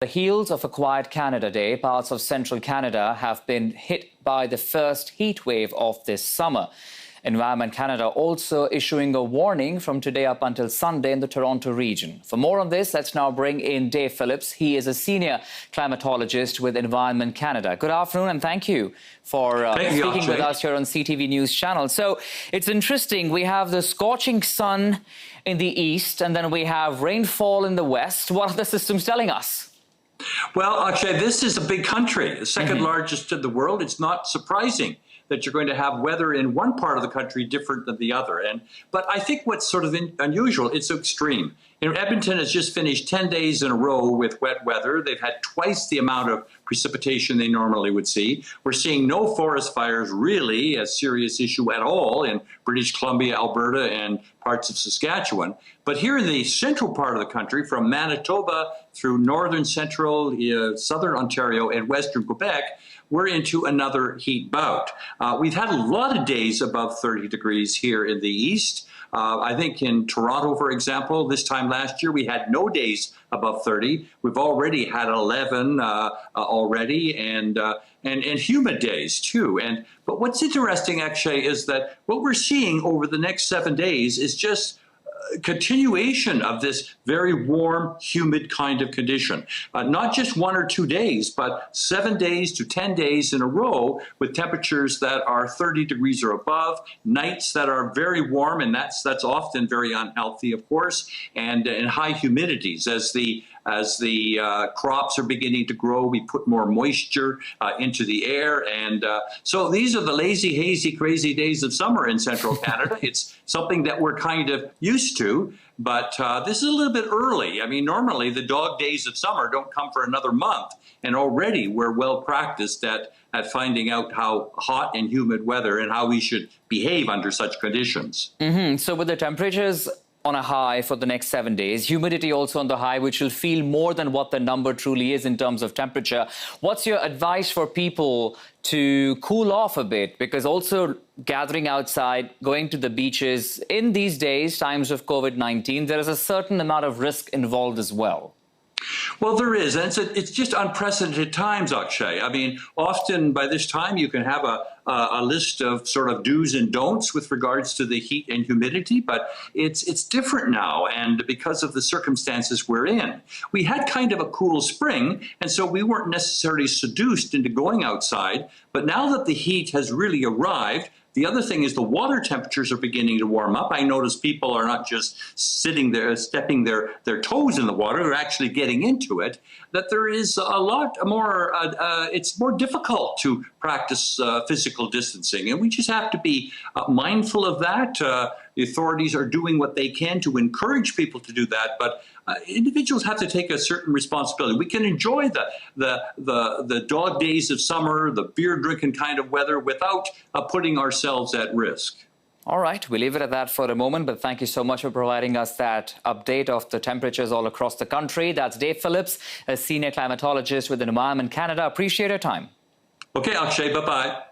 The heels of a quiet Canada Day, parts of central Canada have been hit by the first heat wave of this summer. Environment Canada also issuing a warning from today up until Sunday in the Toronto region. For more on this, let's now bring in Dave Phillips. He is a senior climatologist with Environment Canada. Good afternoon and thank you for speaking with us here on CTV News Channel. So it's interesting. We have the scorching sun in the east and then we have rainfall in the west. What are the systems telling us? Well, Akshay, this is a big country, the second largest in the world. It's not surprising that you're going to have weather in one part of the country different than the other. But I think what's sort of unusual, it's extreme. Edmonton has just finished 10 days in a row with wet weather. They've had twice the amount of precipitation they normally would see. We're seeing no forest fires, really a serious issue at all in British Columbia, Alberta, and parts of Saskatchewan. But here in the central part of the country, from Manitoba through northern central, southern Ontario, and western Quebec, we're into another heat bout. We've had a lot of days above 30 degrees here in the east. I think in Toronto, for example, this time last year, we had no days above 30. We've already had 11 already, and humid days too. But what's interesting, actually, is that what we're seeing over the next 7 days is just continuation of this very warm, humid kind of condition. Not just 1 or 2 days, but 7 days to 10 days in a row with temperatures that are 30 degrees or above, nights that are very warm, and that's often very unhealthy, of course, and high humidities. As the crops are beginning to grow, we put more moisture into the air. And so these are the lazy, hazy, crazy days of summer in central Canada. It's something that we're kind of used to, but this is a little bit early. I mean, normally the dog days of summer don't come for another month, and already we're well practiced at finding out how hot and humid weather and how we should behave under such conditions. So with the temperatures on a high for the next 7 days, humidity also on the high, which will feel more than what the number truly is in terms of temperature. What's your advice for people to cool off a bit? Because also gathering outside, going to the beaches in these days, times of COVID-19, there is a certain amount of risk involved as well. Well, there is, and it's just unprecedented times, Akshay. I mean, often by this time you can have a list of sort of do's and don'ts with regards to the heat and humidity, but it's different now, and because of the circumstances we're in. We had kind of a cool spring, and so we weren't necessarily seduced into going outside, but now that the heat has really arrived, the other thing is the water temperatures are beginning to warm up. I notice people are not just sitting there, stepping their toes in the water, they're actually getting into it, that there is a lot more, it's more difficult to practice physical distancing. And we just have to be mindful of that. The authorities are doing what they can to encourage people to do that, but individuals have to take a certain responsibility. We can enjoy the dog days of summer, the beer drinking kind of weather without putting ourselves at risk. All right, we'll leave it at that for a moment, but thank you so much for providing us that update of the temperatures all across the country. That's Dave Phillips, a senior climatologist with Environment Canada. Appreciate your time. Okay, Akshay, bye-bye.